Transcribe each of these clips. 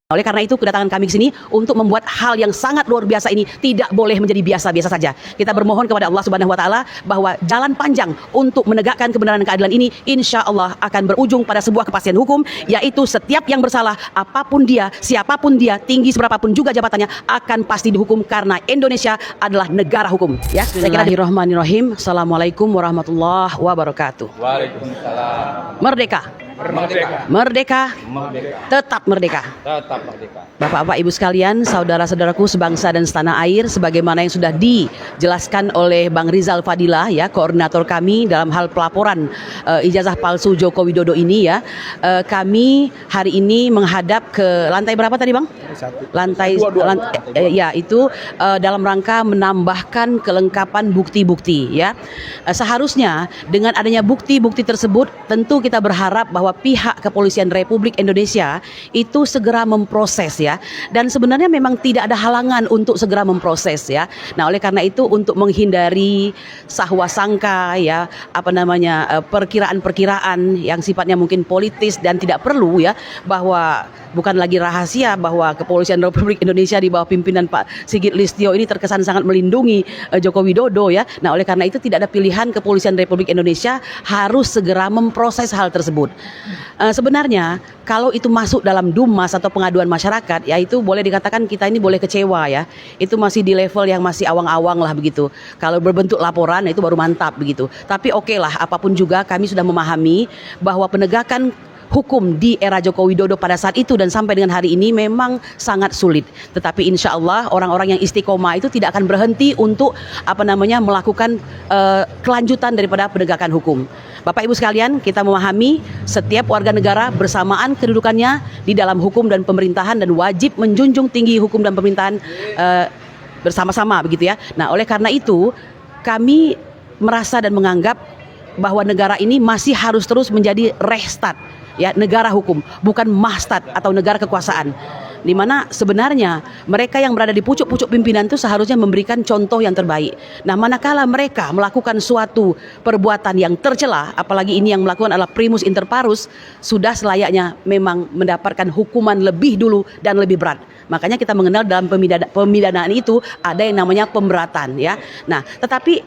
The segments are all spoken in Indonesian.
Oleh karena itu kedatangan kami ke sini untuk membuat hal yang sangat luar biasa ini tidak boleh menjadi biasa-biasa saja. Kita bermohon kepada Allah Subhanahu wa taala bahwa jalan panjang untuk menegakkan kebenaran dan keadilan ini insya Allah akan berujung pada sebuah kepastian hukum, yaitu setiap yang bersalah, apapun dia, siapapun dia, tinggi seberapapun juga jabatannya, akan pasti dihukum karena Indonesia adalah negara hukum. Ya, saya kira. Bismillahirrahmanirrahim. Assalamualaikum warahmatullahi wabarakatuh. Waalaikumsalam. Merdeka. Merdeka. Merdeka. Merdeka. Tetap merdeka. Tetap merdeka. Bapak-bapak, ibu sekalian, saudara-saudaraku sebangsa dan setanah air, sebagaimana yang sudah dijelaskan oleh Bang Rizal Fadilah, ya, koordinator kami dalam hal pelaporan ijazah palsu Joko Widodo ini, ya, kami hari ini menghadap ke lantai berapa tadi, Bang? Lantai ya, itu dalam rangka menambahkan kelengkapan bukti-bukti, ya. Seharusnya dengan adanya bukti-bukti tersebut, tentu kita berharap bahwa pihak Kepolisian Republik Indonesia itu segera memproses, ya. Dan sebenarnya memang tidak ada halangan untuk segera memproses, ya. Nah, oleh karena itu untuk menghindari sangka, ya, perkiraan-perkiraan yang sifatnya mungkin politis dan tidak perlu, ya, bahwa bukan lagi rahasia bahwa Kepolisian Republik Indonesia di bawah pimpinan Pak Sigit Listio ini terkesan sangat melindungi Joko Widodo, ya. Nah, oleh karena itu tidak ada pilihan Kepolisian Republik Indonesia harus segera memproses hal tersebut. Sebenarnya kalau itu masuk dalam dumas atau pengaduan masyarakat, ya, itu boleh dikatakan kita ini boleh kecewa, ya. Itu masih di level yang masih awang-awang lah begitu. Kalau berbentuk laporan itu baru mantap begitu. Tapi oke lah, apapun juga kami sudah memahami bahwa penegakan hukum di era Joko Widodo pada saat itu dan sampai dengan hari ini memang sangat sulit. Tetapi insya Allah orang-orang yang istiqomah itu tidak akan berhenti untuk melakukan kelanjutan daripada penegakan hukum. Bapak Ibu sekalian, kita memahami setiap warga negara bersamaan kedudukannya di dalam hukum dan pemerintahan dan wajib menjunjung tinggi hukum dan pemerintahan bersama-sama begitu, ya. Nah, oleh karena itu kami merasa dan menganggap bahwa negara ini masih harus terus menjadi Rechtsstaat, ya, negara hukum, bukan Mahstat atau negara kekuasaan. Di mana sebenarnya mereka yang berada di pucuk-pucuk pimpinan itu seharusnya memberikan contoh yang terbaik. Nah, manakala mereka melakukan suatu perbuatan yang tercela, apalagi ini yang melakukan adalah primus inter parus, sudah selayaknya memang mendapatkan hukuman lebih dulu dan lebih berat. Makanya kita mengenal dalam pemidanaan itu ada yang namanya pemberatan, ya. Nah, tetapi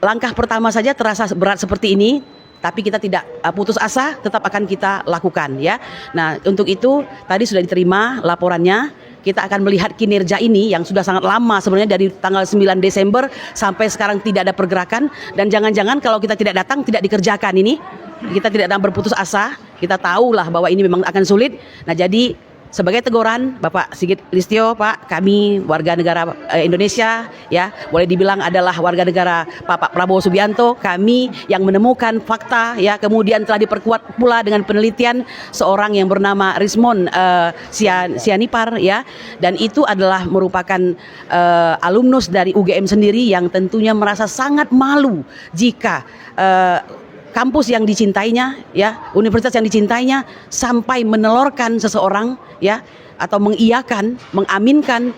langkah pertama saja terasa berat seperti ini, tapi kita tidak putus asa, tetap akan kita lakukan, ya. Nah, untuk itu tadi sudah diterima laporannya. Kita akan melihat kinerja ini yang sudah sangat lama sebenarnya dari tanggal 9 Desember sampai sekarang tidak ada pergerakan, dan jangan-jangan kalau kita tidak datang tidak dikerjakan ini. Kita tidak berputus asa, kita tahulah bahwa ini memang akan sulit. Nah, jadi sebagai teguran Bapak Sigit Listio, Pak, kami warga negara Indonesia, ya, boleh dibilang adalah warga negara Pak Prabowo Subianto, kami yang menemukan fakta, ya, kemudian telah diperkuat pula dengan penelitian seorang yang bernama Rismond Sianipar, ya, dan itu adalah merupakan alumnus dari UGM sendiri yang tentunya merasa sangat malu jika kampus yang dicintainya, ya, universitas yang dicintainya sampai menelorkan seseorang, ya, atau mengiyakan, mengaminkan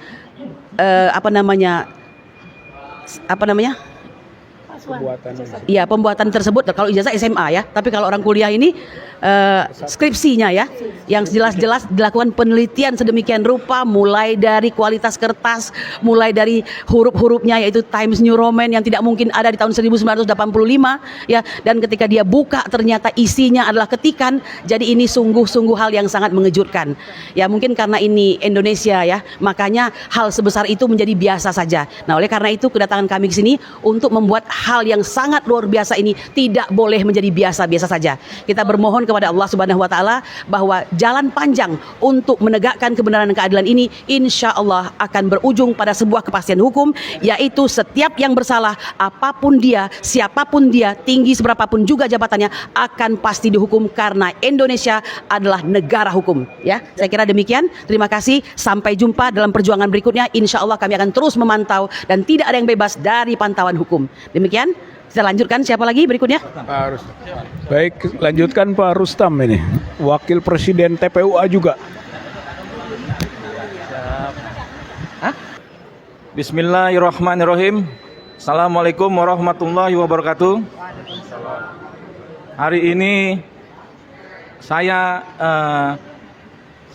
pembuatan tersebut. Kalau ijazah SMA, ya, tapi kalau orang kuliah ini skripsinya, ya, yang jelas-jelas dilakukan penelitian sedemikian rupa, mulai dari kualitas kertas, mulai dari huruf-hurufnya yaitu Times New Roman yang tidak mungkin ada di tahun 1985, ya, dan ketika dia buka ternyata isinya adalah ketikan. Jadi ini sungguh-sungguh hal yang sangat mengejutkan, ya. Mungkin karena ini Indonesia, ya, makanya hal sebesar itu menjadi biasa saja. Nah, oleh karena itu kedatangan kami ke sini untuk membuat hal yang sangat luar biasa ini tidak boleh menjadi biasa-biasa saja. Kita bermohon kepada Allah Subhanahu wa taala bahwa jalan panjang untuk menegakkan kebenaran dan keadilan ini insya Allah akan berujung pada sebuah kepastian hukum, yaitu setiap yang bersalah, apapun dia, siapapun dia, tinggi seberapapun juga jabatannya, akan pasti dihukum karena Indonesia adalah negara hukum, ya. Saya kira demikian. Terima kasih. Sampai jumpa dalam perjuangan berikutnya. Insya Allah kami akan terus memantau dan tidak ada yang bebas dari pantauan hukum. Demikian. Kita lanjutkan, siapa lagi berikutnya? Pak Rustam. Baik, lanjutkan Pak Rustam ini, Wakil Presiden TPUA juga. Bismillahirrahmanirrahim. Assalamualaikum warahmatullahi wabarakatuh. Hari ini saya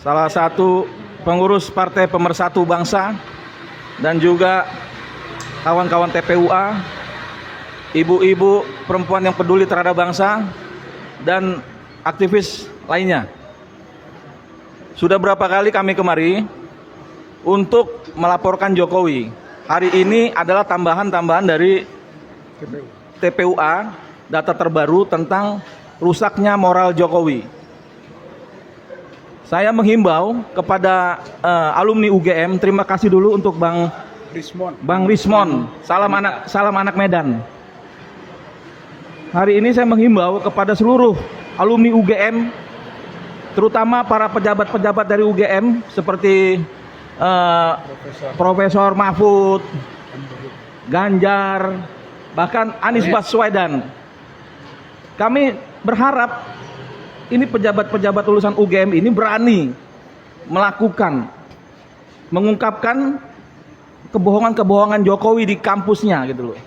salah satu pengurus Partai Pemersatu Bangsa, dan juga kawan-kawan TPUA, ibu-ibu perempuan yang peduli terhadap bangsa, dan aktivis lainnya. Sudah berapa kali kami kemari untuk melaporkan Jokowi. Hari ini adalah tambahan dari TPUA, data terbaru tentang rusaknya moral Jokowi. Saya menghimbau kepada alumni UGM, terima kasih dulu untuk Bang Rismon, salam anak Medan. Hari ini saya menghimbau kepada seluruh alumni UGM, terutama para pejabat-pejabat dari UGM seperti Profesor Mahfud, Ganjar, bahkan Anies Baswedan. Kami berharap ini pejabat-pejabat lulusan UGM ini berani mengungkapkan kebohongan-kebohongan Jokowi di kampusnya gitu loh.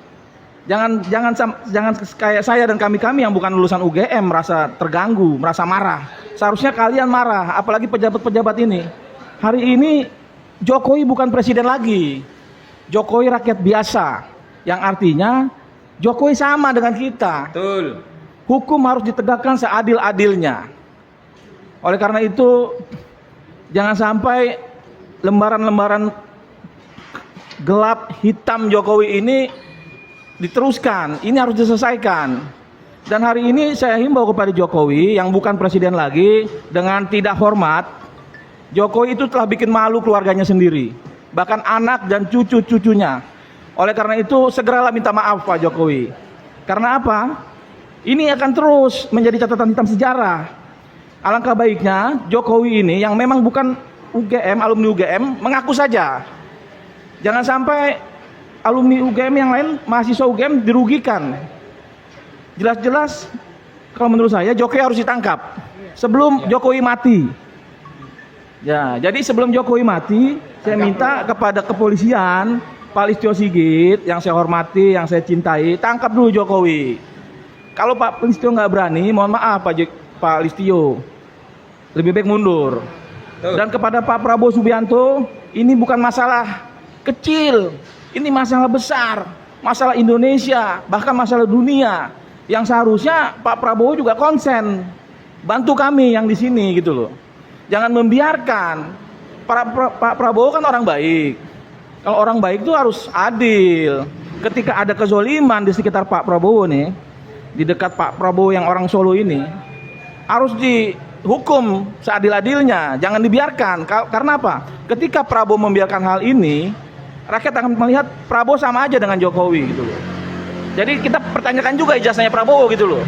Jangan kayak saya dan kami yang bukan lulusan UGM merasa terganggu, merasa marah. Seharusnya kalian marah, apalagi pejabat-pejabat ini. Hari ini Jokowi bukan presiden lagi. Jokowi rakyat biasa, yang artinya Jokowi sama dengan kita. Betul. Hukum harus ditegakkan seadil-adilnya. Oleh karena itu, jangan sampai lembaran-lembaran gelap hitam Jokowi ini diteruskan. Ini harus diselesaikan. Dan hari ini saya himbau kepada Jokowi yang bukan presiden lagi, dengan tidak hormat, Jokowi itu telah bikin malu keluarganya sendiri, bahkan anak dan cucu-cucunya. Oleh karena itu segeralah minta maaf Pak Jokowi. Karena apa? Ini akan terus menjadi catatan hitam sejarah. Alangkah baiknya Jokowi ini yang memang bukan UGM, alumni UGM, mengaku saja. Jangan sampai alumni UGM yang lain, mahasiswa UGM dirugikan. Jelas-jelas kalau menurut saya Jokowi harus ditangkap sebelum Jokowi mati. Ya, jadi sebelum Jokowi mati, saya minta kepada kepolisian, Pak Listio Sigit yang saya hormati, yang saya cintai, tangkap dulu Jokowi. Kalau Pak Listio nggak berani, mohon maaf Pak Listio, lebih baik mundur. Dan kepada Pak Prabowo Subianto, ini bukan masalah kecil, ini masalah besar, masalah Indonesia, bahkan masalah dunia. Yang seharusnya Pak Prabowo juga konsen, bantu kami yang di sini gitu loh. Jangan membiarkan. Pak Prabowo kan orang baik. Kalau orang baik itu harus adil. Ketika ada kezoliman di sekitar Pak Prabowo nih, di dekat Pak Prabowo yang orang Solo ini, harus dihukum seadil-adilnya. Jangan dibiarkan. Karena apa? Ketika Prabowo membiarkan hal ini, rakyat akan melihat Prabowo sama aja dengan Jokowi gitu loh. Jadi kita pertanyakan juga ijazahnya Prabowo gitu loh.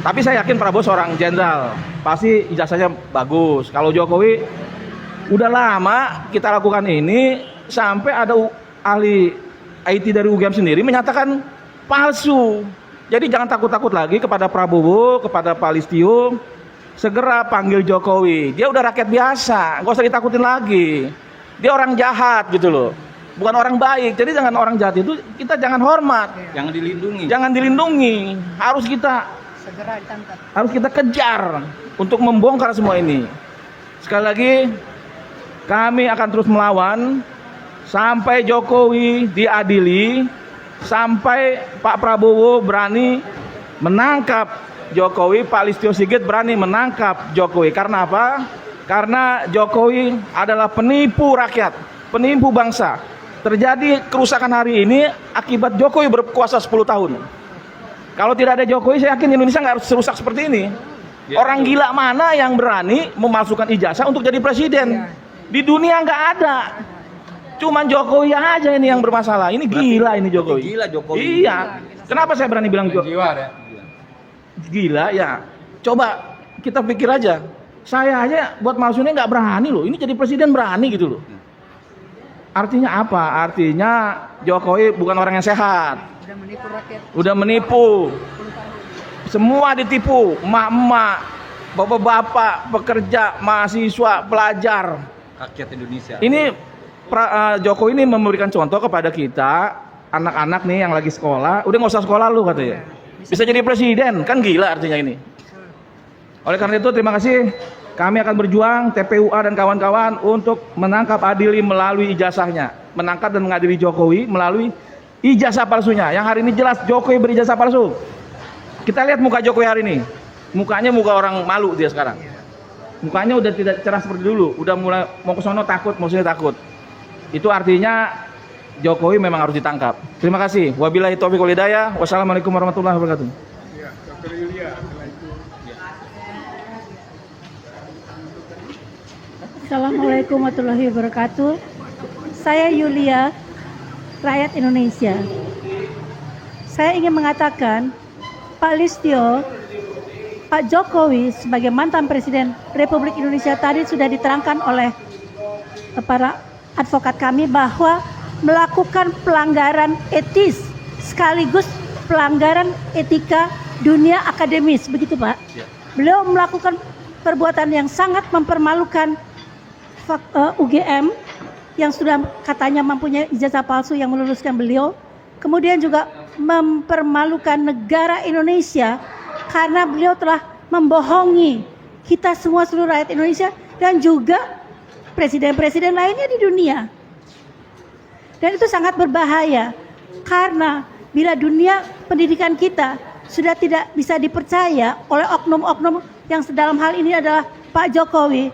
Tapi saya yakin Prabowo seorang jenderal, pasti ijazahnya bagus. Kalau Jokowi udah lama kita lakukan ini, sampai ada ahli IT dari UGM sendiri menyatakan palsu. Jadi jangan takut-takut lagi kepada Prabowo, kepada Pak Listio, segera panggil Jokowi. Dia udah rakyat biasa, nggak usah ditakutin lagi. Dia orang jahat gitu loh, bukan orang baik. Jadi dengan orang jahat itu kita jangan hormat, Jangan dilindungi. jangan dilindungi. Harus kita segera ditangkap. harus kita kejar untuk membongkar semua ini. Sekali lagi, kami akan terus melawan sampai Jokowi diadili, sampai Pak Prabowo berani menangkap Jokowi, Pak Listio Sigit berani menangkap Jokowi. Karena apa? Karena Jokowi adalah penipu rakyat, penipu bangsa. Terjadi kerusakan hari ini akibat Jokowi berkuasa 10 tahun. Kalau tidak ada Jokowi, saya yakin Indonesia nggak harus serusak seperti ini. Orang gila mana yang berani memalsukan ijazah untuk jadi presiden? Di dunia nggak ada. Cuman Jokowi aja ini yang bermasalah. Ini gila ini Jokowi. Gila Jokowi. Iya. Kenapa saya berani bilang Jiwa ya. gila ya? Coba kita pikir aja. Saya aja buat malsunya nggak berani loh. Ini jadi presiden berani gitu loh. Artinya apa? Artinya Jokowi bukan orang yang sehat. Udah menipu rakyat. Udah menipu. Semua ditipu. Emak-emak, bapak-bapak, pekerja, mahasiswa, pelajar. Rakyat Indonesia. Ini Jokowi ini memberikan contoh kepada kita, anak-anak nih yang lagi sekolah. Udah nggak usah sekolah lu katanya. Bisa jadi presiden, kan gila artinya ini. Oleh karena itu terima kasih kami akan berjuang TPUA dan kawan-kawan untuk menangkap Adili melalui ijazahnya, menangkap dan mengadili Jokowi melalui ijazah palsunya. Yang hari ini jelas Jokowi berijazah palsu. Kita lihat muka Jokowi hari ini, mukanya muka orang malu dia sekarang. Mukanya udah tidak cerah seperti dulu, udah mulai mau ke sono takut, mau sini takut. Itu artinya Jokowi memang harus ditangkap. Terima kasih. Wabillahi taufiq wal hidayah. Wassalamualaikum warahmatullahi wabarakatuh. Assalamualaikum warahmatullahi wabarakatuh. Saya Yulia, rakyat Indonesia. Saya ingin mengatakan, Pak Listio, Pak Jokowi sebagai mantan Presiden Republik Indonesia tadi sudah diterangkan oleh para advokat kami bahwa melakukan pelanggaran etis sekaligus pelanggaran etika dunia akademis, begitu Pak? Beliau melakukan perbuatan yang sangat mempermalukan UGM yang sudah katanya mempunyai ijazah palsu yang meluluskan beliau, kemudian juga mempermalukan negara Indonesia karena beliau telah membohongi kita semua seluruh rakyat Indonesia dan juga presiden-presiden lainnya di dunia. Dan itu sangat berbahaya karena bila dunia pendidikan kita sudah tidak bisa dipercaya oleh oknum-oknum yang dalam hal ini adalah Pak Jokowi,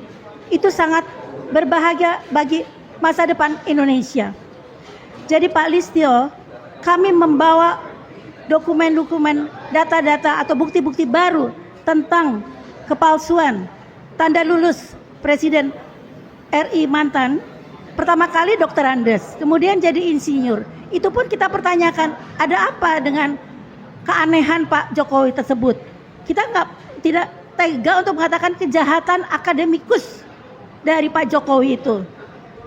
itu sangat berbahaya bagi masa depan Indonesia. Jadi Pak Listio, kami membawa dokumen-dokumen, data-data atau bukti-bukti baru tentang kepalsuan tanda lulus Presiden RI mantan. Pertama kali Dr. Andes, kemudian jadi insinyur. Itu pun kita pertanyakan, ada apa dengan keanehan Pak Jokowi tersebut? Kita tidak tega untuk mengatakan kejahatan akademikus dari Pak Jokowi itu.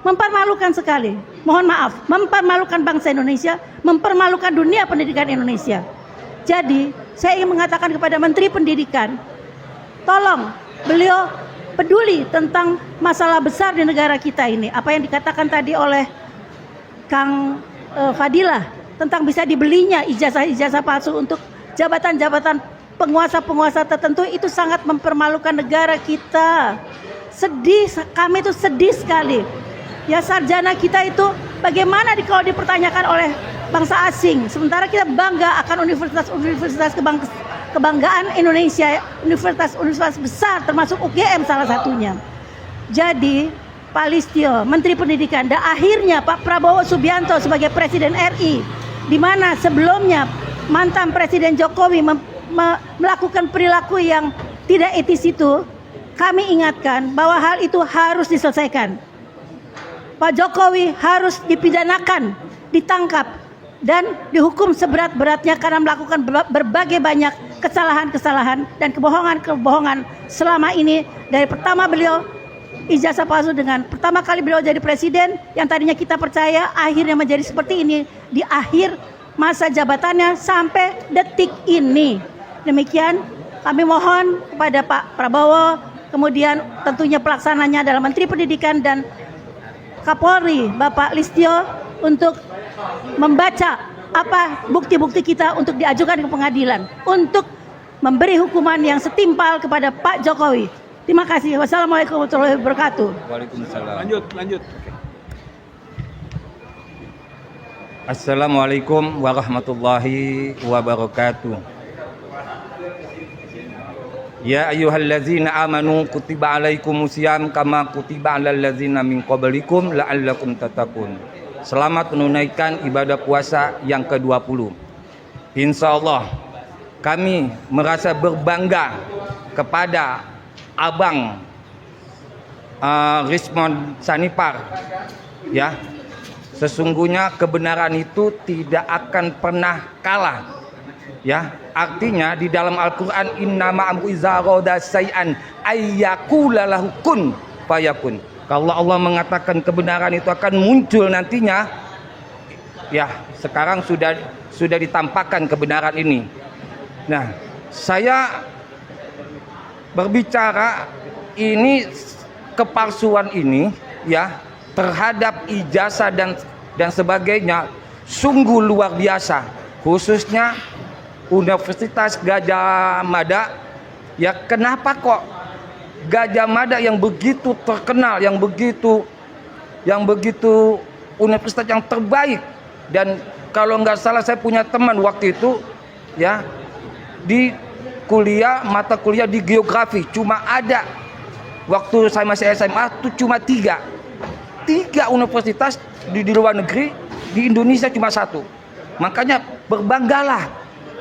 Mempermalukan sekali. Mohon maaf, mempermalukan bangsa Indonesia, mempermalukan dunia pendidikan Indonesia. Jadi, saya ingin mengatakan kepada Menteri Pendidikan, tolong beliau peduli tentang masalah besar di negara kita ini. Apa yang dikatakan tadi oleh Kang Fadilah tentang bisa dibelinya ijazah-ijazah palsu untuk jabatan-jabatan penguasa-penguasa tertentu, itu sangat mempermalukan negara kita. Sedih, kami itu sedih sekali. Ya, sarjana kita itu bagaimana kalau dipertanyakan oleh bangsa asing, sementara kita bangga akan universitas-universitas kebanggaan Indonesia, universitas-universitas besar termasuk UGM salah satunya. Jadi Pak Listio, Menteri Pendidikan, dan akhirnya Pak Prabowo Subianto sebagai Presiden RI, di mana sebelumnya mantan Presiden Jokowi melakukan perilaku yang tidak etis itu, kami ingatkan bahwa hal itu harus diselesaikan. Pak Jokowi harus dipidanakan, ditangkap, dan dihukum seberat-beratnya karena melakukan berbagai banyak kesalahan-kesalahan dan kebohongan-kebohongan selama ini. Dari pertama beliau ijazah palsu, dengan pertama kali beliau jadi presiden yang tadinya kita percaya, akhirnya menjadi seperti ini di akhir masa jabatannya sampai detik ini. Demikian kami mohon kepada Pak Prabowo, kemudian tentunya pelaksananya adalah Menteri Pendidikan dan Kapolri Bapak Listio, untuk membaca apa bukti-bukti kita untuk diajukan ke pengadilan untuk memberi hukuman yang setimpal kepada Pak Jokowi. Terima kasih. Wassalamualaikum warahmatullahi wabarakatuh. Waalaikumsalam. Lanjut. Assalamualaikum warahmatullahi wabarakatuh. Ya ayyuhallazina amanu kutiba alaikumusiyam kama kutiba alal ladzina min qablikum la'allakum tattaqun. Selamat menunaikan ibadah puasa yang ke-20. Insyaallah kami merasa berbangga kepada Abang Rismon Sanipar, ya. Sesungguhnya kebenaran itu tidak akan pernah kalah. Ya, artinya di dalam Al-Qur'an innama amru iza arada syai'an ayyaqula lahu kun fayakun. Kalau Allah mengatakan kebenaran itu akan muncul nantinya, ya sekarang sudah ditampakkan kebenaran ini. Nah, saya berbicara ini kepalsuan ini, ya, terhadap ijazah dan sebagainya sungguh luar biasa, khususnya Universitas Gadjah Mada. Ya, kenapa kok Gajah Mada yang begitu terkenal, yang begitu universitas yang terbaik. Dan kalau nggak salah saya punya teman waktu itu ya di mata kuliah di geografi cuma ada waktu saya masih SMA itu cuma tiga universitas di luar negeri, di Indonesia cuma satu. Makanya berbanggalah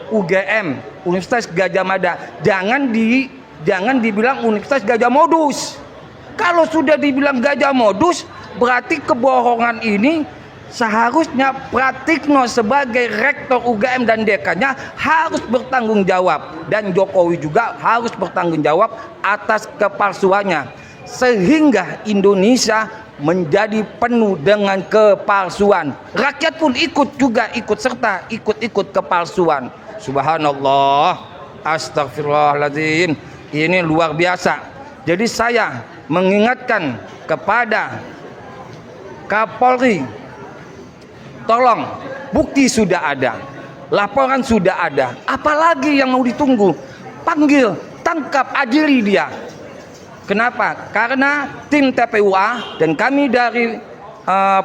UGM, Universitas Gajah Mada. Jangan dibilang Universitas Gajah Modus. Kalau sudah dibilang gajah modus, berarti kebohongan ini seharusnya Pratikno sebagai rektor UGM dan dekannya harus bertanggung jawab, dan Jokowi juga harus bertanggung jawab atas kepalsuannya, sehingga Indonesia menjadi penuh dengan kepalsuan. Rakyat pun ikut serta kepalsuan. Subhanallah, astagfirullahaladzim, ini luar biasa. Jadi saya mengingatkan kepada Kapolri, tolong, bukti sudah ada, laporan sudah ada, apalagi yang mau ditunggu? Panggil, tangkap, adili dia. Kenapa? Karena tim TPUA dan kami dari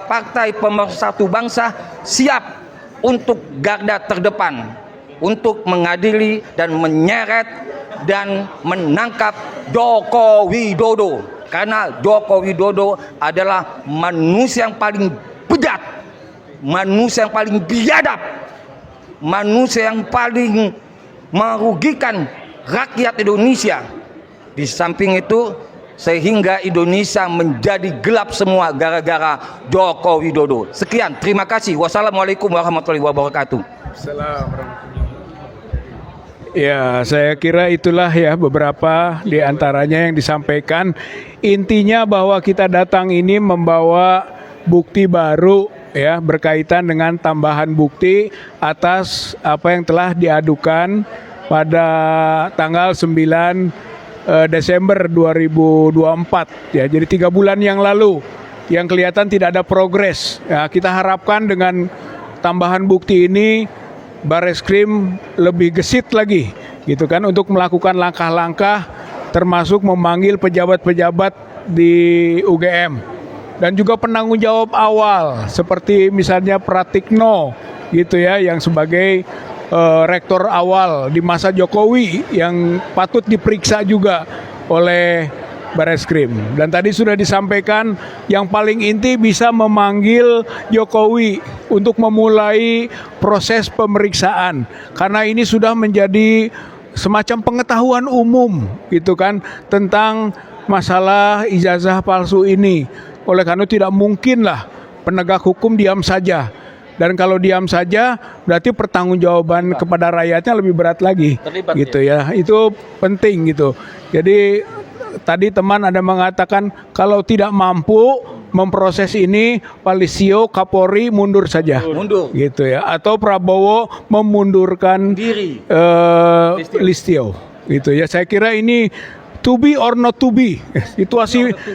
Partai Pemersatu Bangsa siap untuk garda terdepan, untuk mengadili dan menyeret dan menangkap Joko Widodo. Karena Joko Widodo adalah manusia yang paling bejat, manusia yang paling biadab, manusia yang paling merugikan rakyat Indonesia. Di samping itu, sehingga Indonesia menjadi gelap semua gara-gara Joko Widodo. Sekian, terima kasih. Wassalamualaikum warahmatullahi wabarakatuh. Ya, saya kira itulah ya beberapa di antaranya yang disampaikan. Intinya bahwa kita datang ini membawa bukti baru ya, berkaitan dengan tambahan bukti atas apa yang telah diadukan pada tanggal 9 Desember 2024 ya. Jadi 3 bulan yang lalu yang kelihatan tidak ada progres ya. Kita harapkan dengan tambahan bukti ini Bareskrim lebih gesit lagi gitu kan, untuk melakukan langkah-langkah termasuk memanggil pejabat-pejabat di UGM dan juga penanggung jawab awal seperti misalnya Pratikno gitu ya, yang sebagai rektor awal di masa Jokowi yang patut diperiksa juga oleh Bareskrim. Dan tadi sudah disampaikan yang paling inti bisa memanggil Jokowi untuk memulai proses pemeriksaan, karena ini sudah menjadi semacam pengetahuan umum gitu kan tentang masalah ijazah palsu ini. Oleh karena itu tidak mungkinlah penegak hukum diam saja. Dan kalau diam saja berarti pertanggungjawaban kepada rakyatnya lebih berat lagi. Terlibat, gitu ya. Itu penting gitu. Jadi tadi teman ada mengatakan kalau tidak mampu memproses ini, Pak Listio, Kapolri mundur saja. Mundur. Gitu ya. Atau Prabowo memundurkan diri Listio. Gitu ya. Saya kira ini to be or not to be.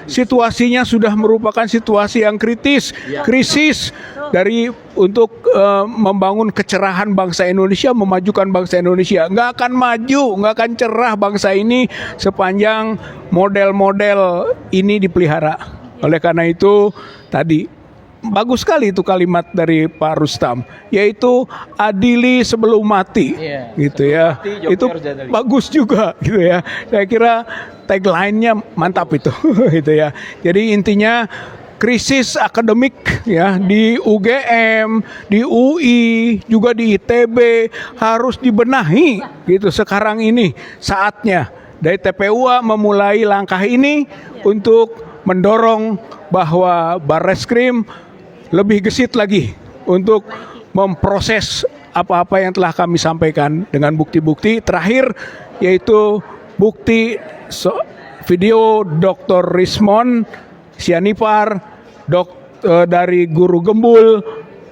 Situasinya sudah merupakan situasi yang kritis, krisis dari untuk membangun kecerahan bangsa Indonesia, memajukan bangsa Indonesia. Nggak akan maju, nggak akan cerah bangsa ini sepanjang model-model ini dipelihara. Oleh karena itu tadi bagus sekali itu kalimat dari Pak Rustam, yaitu adili sebelum mati, gitu ya. Itu bagus juga, gitu ya. Saya kira tagline-nya mantap itu, gitu ya. Jadi intinya krisis akademik ya di UGM, di UI, juga di ITB harus dibenahi, gitu. Sekarang ini saatnya dari TPUA memulai langkah ini untuk mendorong bahwa Bareskrim lebih gesit lagi untuk memproses apa-apa yang telah kami sampaikan dengan bukti-bukti terakhir, yaitu bukti video Dr. Rismon Sianipar, dari Guru Gembul,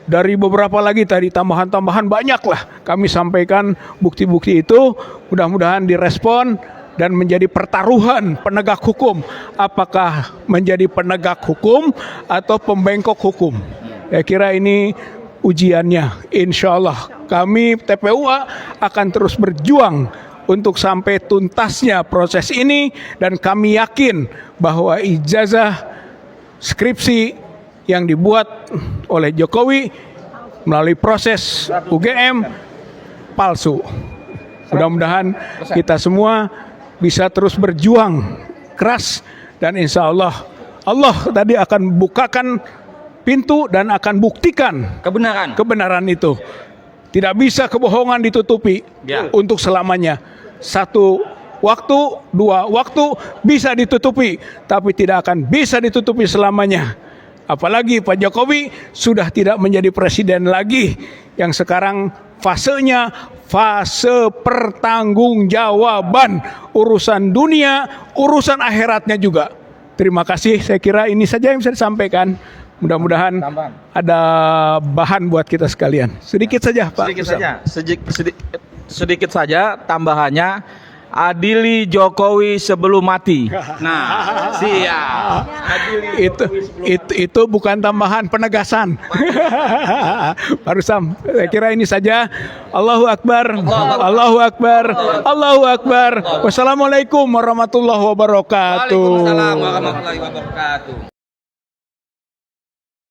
dari beberapa lagi tadi tambahan-tambahan banyak lah kami sampaikan bukti-bukti itu. Mudah-mudahan direspon dan menjadi pertaruhan penegak hukum, apakah menjadi penegak hukum atau pembengkok hukum. Saya kira ini ujiannya. Insya Allah kami TPUA akan terus berjuang untuk sampai tuntasnya proses ini, dan kami yakin bahwa ijazah skripsi yang dibuat oleh Jokowi melalui proses UGM palsu. Mudah-mudahan kita semua bisa terus berjuang keras, dan insya Allah tadi akan bukakan pintu dan akan buktikan kebenaran itu. Tidak bisa kebohongan ditutupi untuk selamanya. Satu waktu, dua waktu bisa ditutupi, tapi tidak akan bisa ditutupi selamanya. Apalagi Pak Jokowi sudah tidak menjadi presiden lagi, yang sekarang fasenya fase pertanggungjawaban, urusan dunia, urusan akhiratnya juga. Terima kasih, saya kira ini saja yang bisa disampaikan. Mudah-mudahan ada bahan buat kita sekalian. Sedikit saja Pak. Sedikit saja tambahannya, adili Jokowi sebelum mati. Nah, siap. Itu bukan tambahan, penegasan. Pak Rusam, saya kira ini saja. Allahu Akbar, Allahu Akbar, Allahu Akbar. Wassalamualaikum warahmatullahi wabarakatuh. Waalaikumsalam warahmatullahi wabarakatuh.